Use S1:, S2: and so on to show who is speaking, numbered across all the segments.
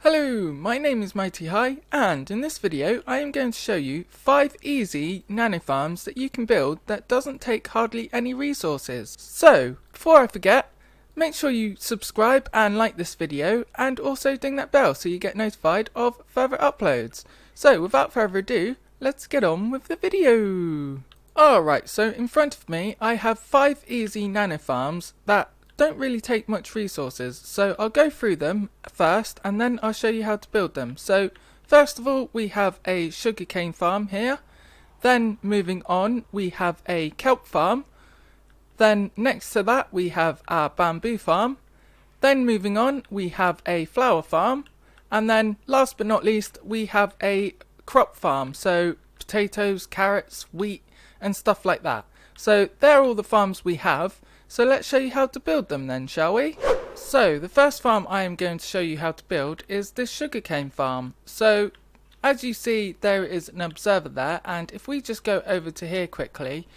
S1: Hello, my name is MightyHigh, and in this video I am going to show you 5 easy nano farms that you can build that doesn't take hardly any resources. So, before I forget, make sure you subscribe and like this video, and also ding that bell so you get notified of further uploads. So, without further ado, let's get on with the video. Alright, so in front of me I have 5 easy nano farms that don't really take much resources, so I'll go through them first and then I'll show you how to build them. So first of all, we have a sugarcane farm here, then moving on we have a kelp farm, then next to that we have our bamboo farm, then moving on we have a flower farm, and then last but not least we have a crop farm, so potatoes, carrots, wheat and stuff like that. So they're all the farms we have. So let's show you how to build them then, shall we? So the first farm I am going to show you how to build is this sugarcane farm. So as you see, there is an observer there, and if we just go over to here quickly,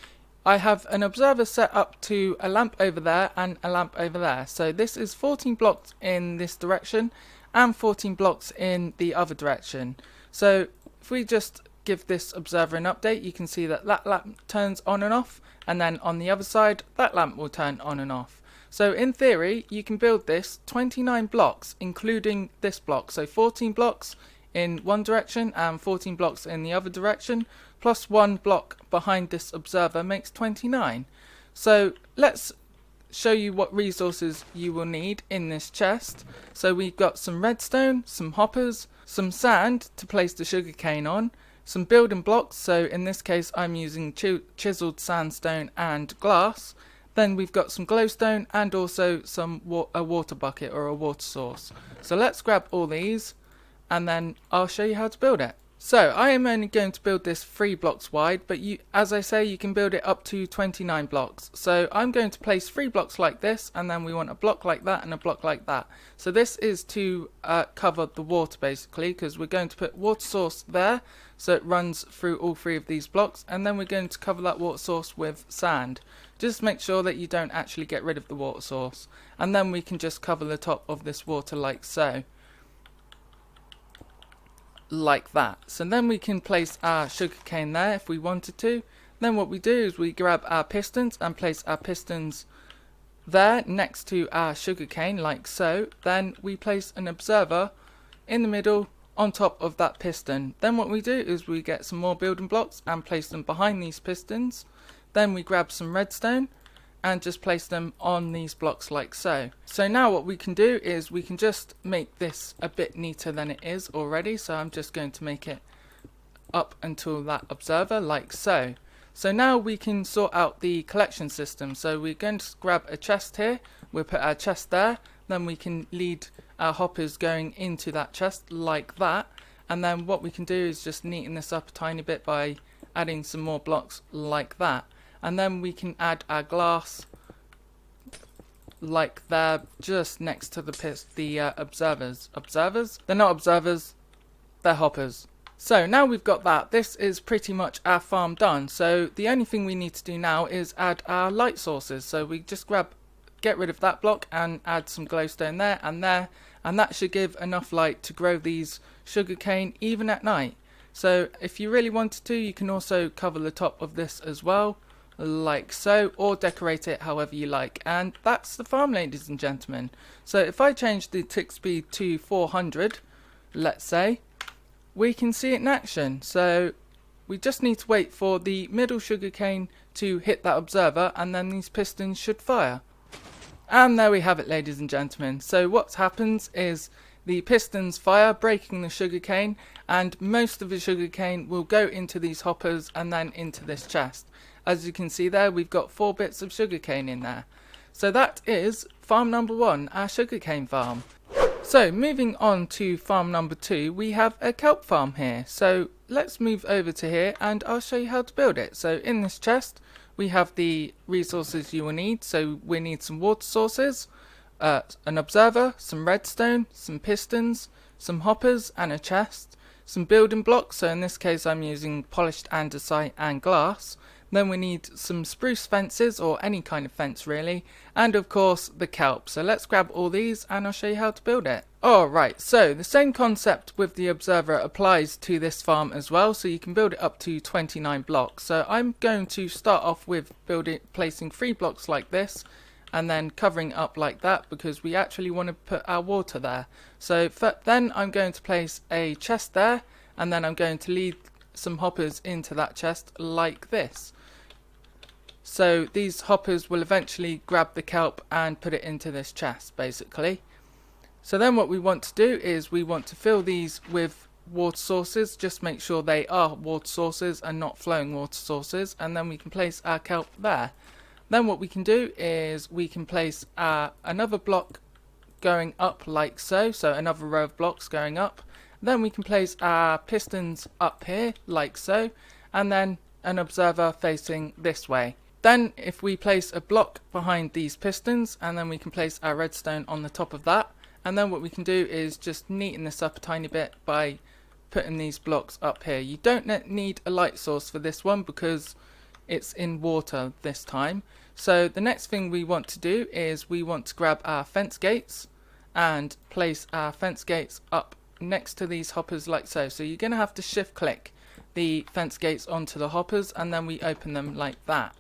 S1: I have an observer set up to a lamp over there and a lamp over there. So this is 14 blocks in this direction and 14 blocks in the other direction. So if we just give this observer an update, you can see that that lamp turns on and off, and then on the other side that lamp will turn on and off. So in theory you can build this 29 blocks including this block, so 14 blocks in one direction and 14 blocks in the other direction, plus one block behind this observer makes 29. So let's show you what resources you will need in this chest. So we've got some redstone, some hoppers, some sand to place the sugarcane on, some building blocks, so in this case I'm using chiseled sandstone and glass. Then we've got some glowstone and also a water bucket or a water source. So let's grab all these and then I'll show you how to build it. So I am only going to build this 3 blocks wide, but as I say, you can build it up to 29 blocks. So I'm going to place 3 blocks like this, and then we want a block like that and a block like that. So this is to cover the water basically, because we're going to put water source there, so it runs through all 3 of these blocks, and then we're going to cover that water source with sand. Just make sure that you don't actually get rid of the water source, and then we can just cover the top of this water like so. Like that. So then we can place our sugarcane there if we wanted to. Then what we do is we grab our pistons and place our pistons there next to our sugarcane like so. Then we place an observer in the middle on top of that piston. Then what we do is we get some more building blocks and place them behind these pistons. Then we grab some redstone and just place them on these blocks like so. So now what we can do is we can just make this a bit neater than it is already. So I'm just going to make it up until that observer like so. So now we can sort out the collection system. So we're going to grab a chest here, we'll put our chest there, then we can lead our hoppers going into that chest like that. And then what we can do is just neaten this up a tiny bit by adding some more blocks like that. And then we can add our glass like there, just next to the observers. Observers? They're not observers, they're hoppers. So now we've got that, this is pretty much our farm done. So the only thing we need to do now is add our light sources. So we just get rid of that block and add some glowstone there, and that should give enough light to grow these sugarcane even at night. So if you really wanted to, you can also cover the top of this as well, like so, or decorate it however you like. And that's the farm, ladies and gentlemen. So if I change the tick speed to 400, let's say, we can see it in action. So we just need to wait for the middle sugarcane to hit that observer, and then these pistons should fire. And there we have it, ladies and gentlemen. So what happens is the pistons fire, breaking the sugarcane, and most of the sugarcane will go into these hoppers and then into this chest. As you can see there, we've got 4 bits of sugarcane in there. So that is farm number 1, our sugarcane farm. So moving on to farm number 2, we have a kelp farm here. So let's move over to here and I'll show you how to build it. So in this chest we have the resources you will need. So we need some water sources, an observer, some redstone, some pistons, some hoppers and a chest, some building blocks. So in this case I'm using polished andesite and glass. Then we need some spruce fences, or any kind of fence really, and of course the kelp. So let's grab all these and I'll show you how to build it. Alright, so the same concept with the observer applies to this farm as well, so you can build it up to 29 blocks. So I'm going to start off with placing 3 blocks like this, and then covering up like that, because we actually want to put our water there. So then I'm going to place a chest there, and then I'm going to lead some hoppers into that chest like this. So these hoppers will eventually grab the kelp and put it into this chest basically. So then what we want to do is we want to fill these with water sources. Just make sure they are water sources and not flowing water sources, and then we can place our kelp there. Then what we can do is we can place another block going up like so, so another row of blocks going up. Then we can place our pistons up here like so, and then an observer facing this way. Then if we place a block behind these pistons, and then we can place our redstone on the top of that. And then what we can do is just neaten this up a tiny bit by putting these blocks up here. You don't need a light source for this one because it's in water this time. So the next thing we want to do is we want to grab our fence gates and place our fence gates up next to these hoppers like so. So you're going to have to shift click the fence gates onto the hoppers, and then we open them like that.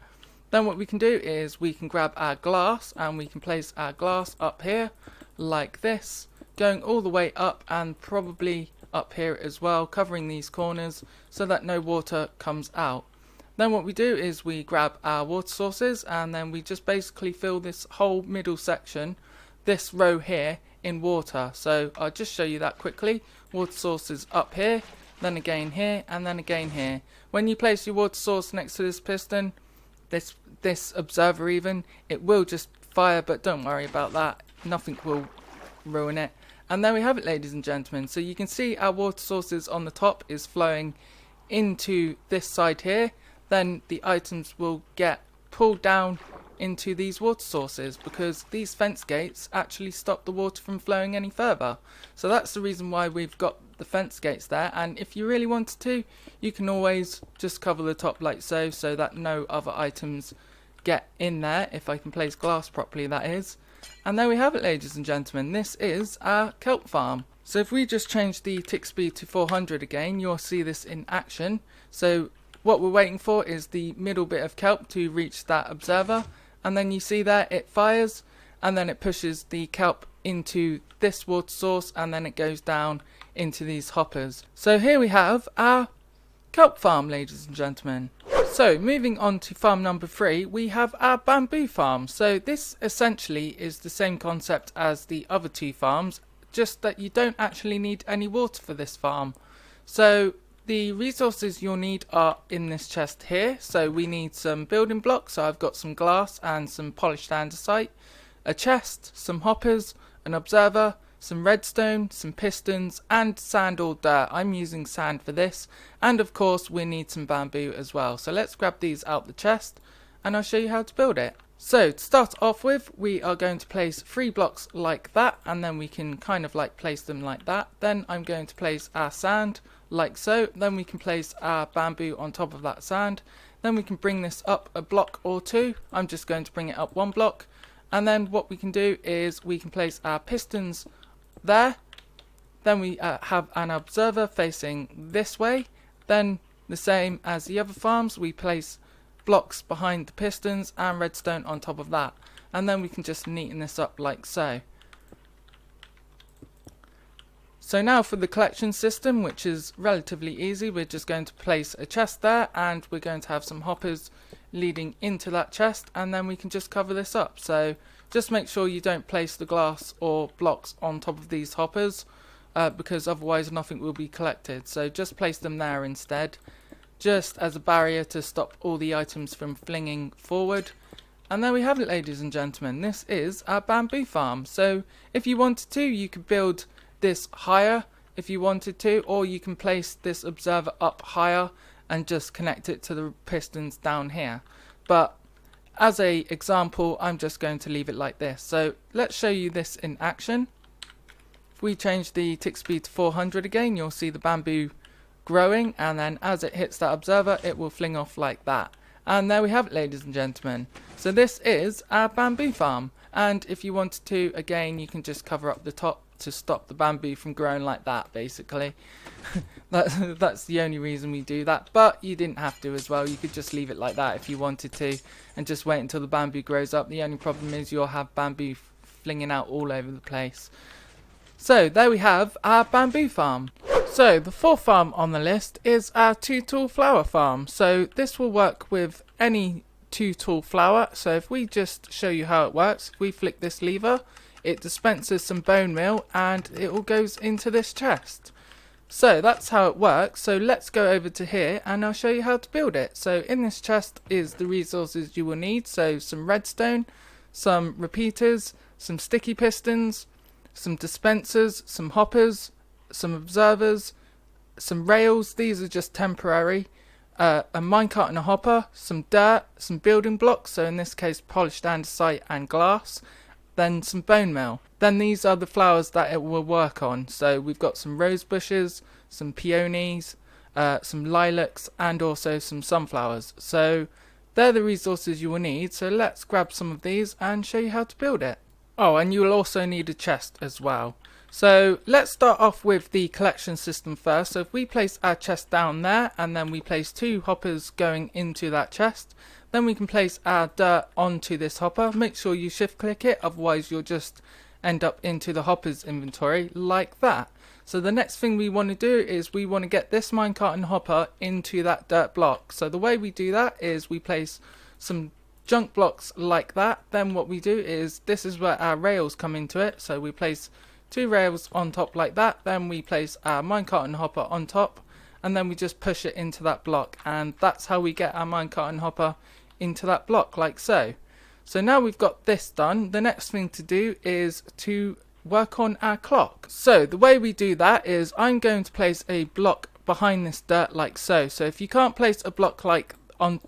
S1: Then what we can do is we can grab our glass and we can place our glass up here like this, going all the way up and probably up here as well, covering these corners so that no water comes out. Then what we do is we grab our water sources, and then we just basically fill this whole middle section, this row here, in water. So I'll just show you that quickly. Water sources up here, then again here, and then again here. When you place your water source next to this piston, this observer even, it will just fire, but don't worry about that. Nothing will ruin it. And there we have it, ladies and gentlemen. So you can see our water sources on the top is flowing into this side here. Then the items will get pulled down into these water sources, because these fence gates actually stop the water from flowing any further. So that's the reason why we've got the fence gates there. And if you really wanted to, you can always just cover the top like so, so that no other items get in there, if I can place glass properly, that is. And there we have it, ladies and gentlemen. This is our kelp farm. So if we just change the tick speed to 400 again, you'll see this in action. So what we're waiting for is the middle bit of kelp to reach that observer, and then you see there it fires, and then it pushes the kelp into this water source, and then it goes down into these hoppers. So here we have our kelp farm, ladies and gentlemen. So moving on to farm number 3, we have our bamboo farm. So this essentially is the same concept as the other 2 farms, just that you don't actually need any water for this farm. So the resources you'll need are in this chest here. So we need some building blocks. So I've got some glass and some polished andesite, a chest, some hoppers, an observer, some redstone, some pistons, and sand or dirt. I'm using sand for this. And of course we need some bamboo as well. So let's grab these out the chest and I'll show you how to build it. So to start off with, we are going to place 3 blocks like that, and then we can kind of like place them like that. Then I'm going to place our sand like so. Then we can place our bamboo on top of that sand. Then we can bring this up a block or 2. I'm just going to bring it up 1 block. And then what we can do is we can place our pistons there. Then we have an observer facing this way. Then the same as the other farms, we place blocks behind the pistons and redstone on top of that. And then we can just neaten this up like so. So now for the collection system, which is relatively easy, we're just going to place a chest there, and we're going to have some hoppers leading into that chest, and then we can just cover this up. So just make sure you don't place the glass or blocks on top of these hoppers, because otherwise nothing will be collected. So just place them there instead, just as a barrier to stop all the items from flinging forward. And there we have it, ladies and gentlemen. This is our bamboo farm. So if you wanted to, you could build this higher if you wanted to, or you can place this observer up higher and just connect it to the pistons down here. But as a example, I'm just going to leave it like this. So let's show you this in action. If we change the tick speed to 400 again, you'll see the bamboo growing, and then as it hits that observer, it will fling off like that. And there we have it, ladies and gentlemen. So this is our bamboo farm, and if you wanted to, again, you can just cover up the top to stop the bamboo from growing like that, basically. That's the only reason we do that, but you didn't have to as well. You could just leave it like that if you wanted to and just wait until the bamboo grows up. The only problem is you'll have bamboo flinging out all over the place. So there we have our bamboo farm. So the fourth farm on the list is our 2-tool flower farm. So this will work with any 2-tool flower. So if we just show you how it works, if we flick this lever, it dispenses some bone meal and it all goes into this chest. So that's how it works. So let's go over to here and I'll show you how to build it. So in this chest is the resources you will need. So some redstone, some repeaters, some sticky pistons, some dispensers, some hoppers, some observers, some rails, these are just temporary, a minecart and a hopper, some dirt, some building blocks, so in this case polished andesite and glass, then some bone meal. Then these are the flowers that it will work on. So we've got some rose bushes, some peonies, some lilacs, and also some sunflowers. So they're the resources you will need. So let's grab some of these and show you how to build it. Oh, and you will also need a chest as well. So let's start off with the collection system first. So if we place our chest down there and then we place 2 hoppers going into that chest, then we can place our dirt onto this hopper. Make sure you shift click it, otherwise you'll just end up into the hoppers inventory like that. So the next thing we want to do is we want to get this minecart and hopper into that dirt block. So the way we do that is we place some junk blocks like that. Then what we do is, this is where our rails come into it. So we place 2 rails on top like that. Then we place our minecart and hopper on top. And then we just push it into that block. And that's how we get our minecart and hopper into that block like so. So now we've got this done, the next thing to do is to work on our clock. So the way we do that is I'm going to place a block behind this dirt like so. So if you can't place a block like on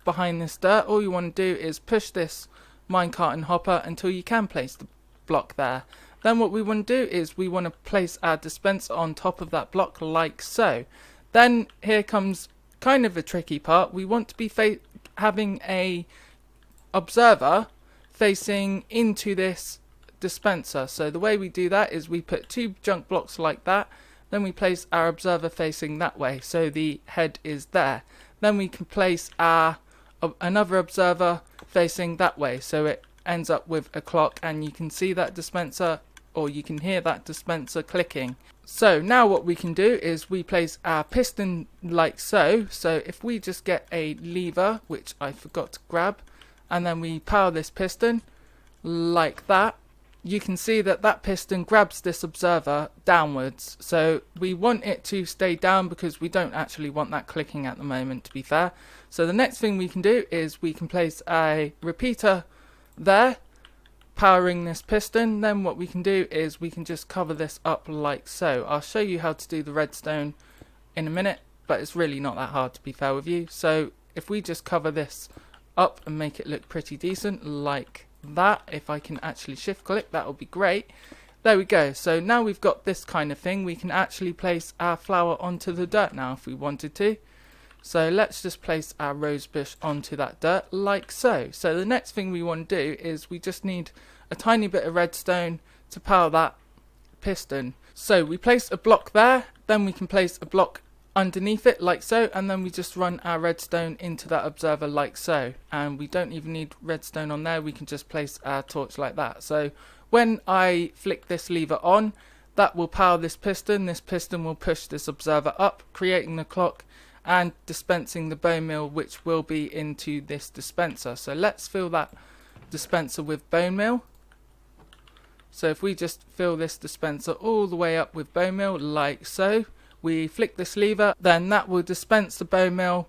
S1: behind this dirt, all you want to do is push this minecart and hopper until you can place the block there. Then what we want to do is we want to place our dispenser on top of that block like so. Then here comes kind of a tricky part. We want to be having a observer facing into this dispenser. So the way we do that is we put 2 junk blocks like that, then we place our observer facing that way, so the head is there. Then we can place our another observer facing that way, so it ends up with a clock, and you can see that dispenser, or you can hear that dispenser clicking. So now what we can do is we place our piston like so. So if we just get a lever, which I forgot to grab, and then we power this piston like that, you can see that that piston grabs this observer downwards. So we want it to stay down because we don't actually want that clicking at the moment, to be fair. So the next thing we can do is we can place a repeater there powering this piston. Then what we can do is we can just cover this up like so. I'll show you how to do the redstone in a minute, but it's really not that hard, to be fair with you. So if we just cover this up and make it look pretty decent like that, if I can actually shift click, that would be great. There we go. So now we've got this kind of thing. We can actually place our flower onto the dirt now if we wanted to. So let's just place our rose bush onto that dirt like so. So the next thing we want to do is we just need a tiny bit of redstone to power that piston. So we place a block there, then we can place a block underneath it like so, and then we just run our redstone into that observer like so. And we don't even need redstone on there, we can just place our torch like that. So when I flick this lever on, that will power this piston will push this observer up, creating the clock and dispensing the bone meal, which will be into this dispenser. So let's fill that dispenser with bone meal. So if we just fill this dispenser all the way up with bone meal like so, we flick this lever, then that will dispense the bone meal,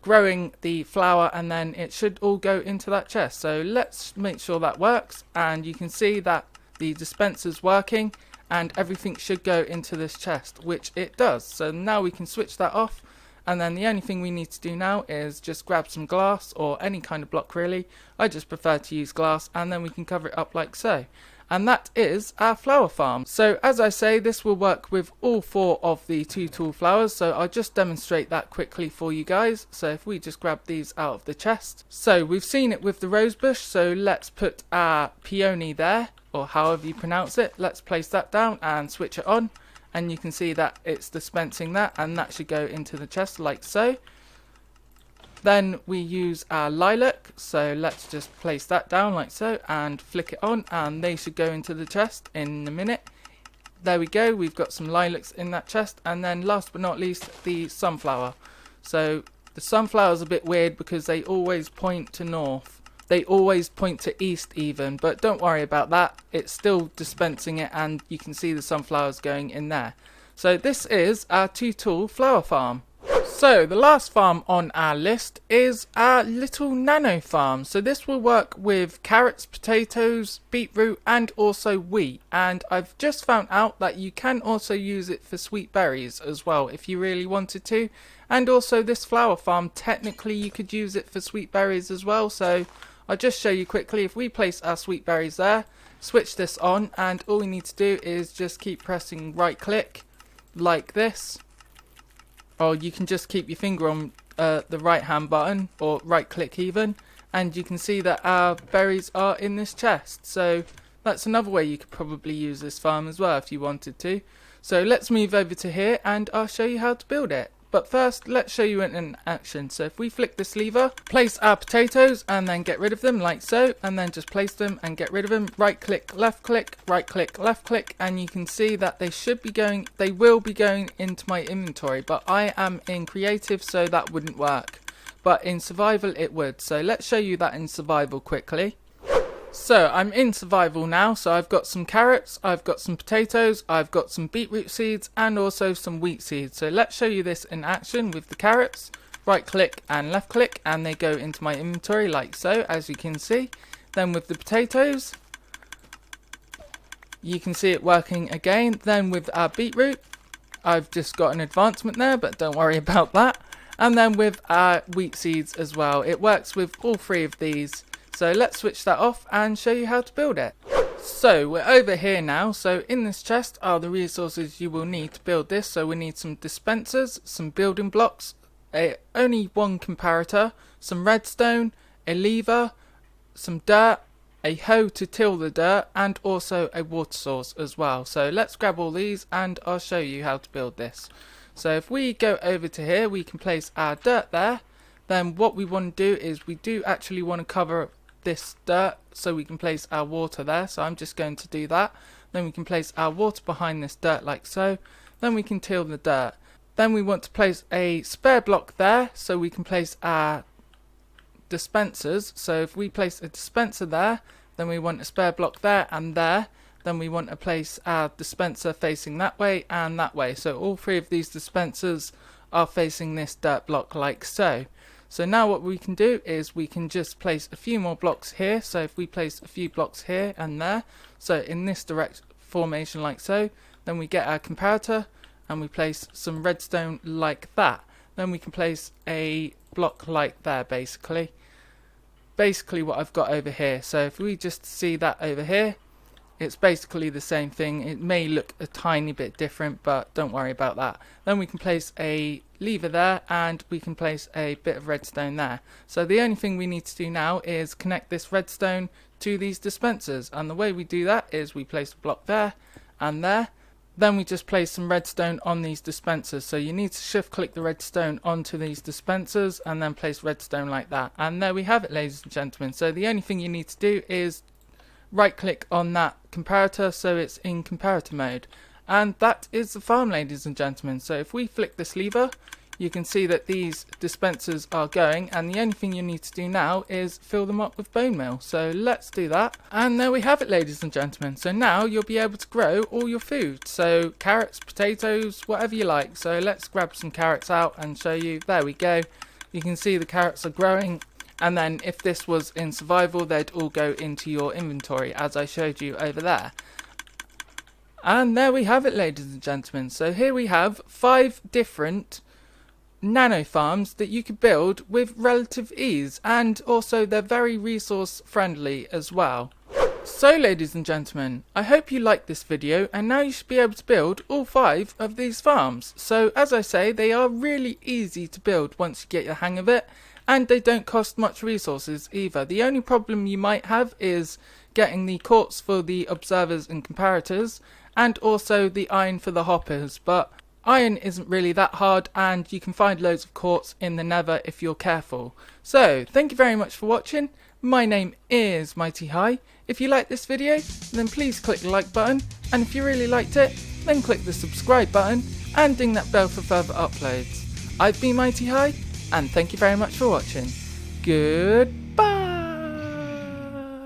S1: growing the flower, and then it should all go into that chest. So let's make sure that works, and you can see that the dispenser's working and everything should go into this chest, which it does. So now we can switch that off, and then the only thing we need to do now is just grab some glass or any kind of block really. I just prefer to use glass, and then we can cover it up like so. and that is our flower farm. So as I say, this will work with all 4 of the 2 tool flowers, so I'll just demonstrate that quickly for you guys. So if we just grab these out of the chest. So we've seen it with the rosebush, so let's put our peony there, or however you pronounce it. Let's place that down and switch it on, and you can see that it's dispensing that, and that should go into the chest like so. Then we use our lilac, so let's just place that down like so and flick it on, and they should go into the chest in a minute. There we go, we've got some lilacs in that chest. And then last but not least, the sunflower. So the sunflower's a bit weird because they always point to north. They always point to east even, but don't worry about that. It's still dispensing it, and you can see the sunflowers going in there. So this is our 2 tool flower farm. So the last farm on our list is our little nano farm. So this will work with carrots, potatoes, beetroot and also wheat. And I've just found out that you can also use it for sweet berries as well if you really wanted to. And also this flower farm, technically you could use it for sweet berries as well. So I'll just show you quickly. If we place our sweet berries there, switch this on, and all we need to do is just keep pressing right click like this. Or you can just keep your finger on the right hand button, or right click even, and you can see that our berries are in this chest. So that's another way you could probably use this farm as well if you wanted to. So let's move over to here and I'll show you how to build it. But first, let's show you in action. So if we flick this lever, place our potatoes and then get rid of them like so, and then just place them and get rid of them. Right click, left click, right click, left click, and you can see that they will be going into my inventory, but I am in creative, so that wouldn't work. But in survival it would. So let's show you that in survival quickly. So I'm in survival now, so I've got some carrots, I've got some potatoes, I've got some beetroot seeds and also some wheat seeds. So let's show you this in action with the carrots. Right click and left click and they go into my inventory like so, as you can see. Then with the potatoes, you can see it working again. Then with our beetroot, I've just got an advancement there, but don't worry about that. And then with our wheat seeds as well, it works with all 3 of these. So let's switch that off and show you how to build it. So we're over here now. So in this chest are the resources you will need to build this. So we need some dispensers, some building blocks, only 1 comparator, some redstone, a lever, some dirt, a hoe to till the dirt, and also a water source as well. So let's grab all these and I'll show you how to build this. So if we go over to here, we can place our dirt there. Then what we want to do is we do actually want to cover this dirt so we can place our water there. So I'm just going to do that. Then we can place our water behind this dirt like so. Then we can till the dirt. Then we want to place a spare block there so we can place our dispensers. So if we place a dispenser there, then we want a spare block there and there. Then we want to place our dispenser facing that way and that way. So all 3 of these dispensers are facing this dirt block like so. So now what we can do is we can just place a few more blocks here. So if we place a few blocks here and there, so in this direct formation like so, then we get our comparator and we place some redstone like that. Then we can place a block like there basically what I've got over here. So if we just see that over here, it's basically the same thing. It may look a tiny bit different, but don't worry about that. Then we can place a lever there and we can place a bit of redstone there. So the only thing we need to do now is connect this redstone to these dispensers, and the way we do that is we place a block there and there. Then we just place some redstone on these dispensers. So you need to shift click the redstone onto these dispensers and then place redstone like that. And there we have it, ladies and gentlemen. So the only thing you need to do is right click on that comparator so it's in comparator mode, and that is the farm, ladies and gentlemen. So if we flick this lever, you can see that these dispensers are going, and the only thing you need to do now is fill them up with bone meal. So let's do that, and there we have it, ladies and gentlemen. So now you'll be able to grow all your food, so carrots, potatoes, whatever you like. So let's grab some carrots out and show you. There we go. You can see the carrots are growing. And then if this was in survival, they'd all go into your inventory as I showed you over there. And there we have it, ladies and gentlemen. So here we have 5 different nano farms that you could build with relative ease, and also they're very resource friendly as well. So ladies and gentlemen, I hope you liked this video, and now you should be able to build all 5 of these farms. So as I say, they are really easy to build once you get the hang of it, and they don't cost much resources either. The only problem you might have is getting the quartz for the observers and comparators, and also the iron for the hoppers, but iron isn't really that hard, and you can find loads of quartz in the nether if you're careful. So thank you very much for watching. My name is MightyHigh. If you like this video, then please click the like button, and if you really liked it, then click the subscribe button and ding that bell for further uploads. I've been MightyHigh, and thank you very much for watching. Goodbye.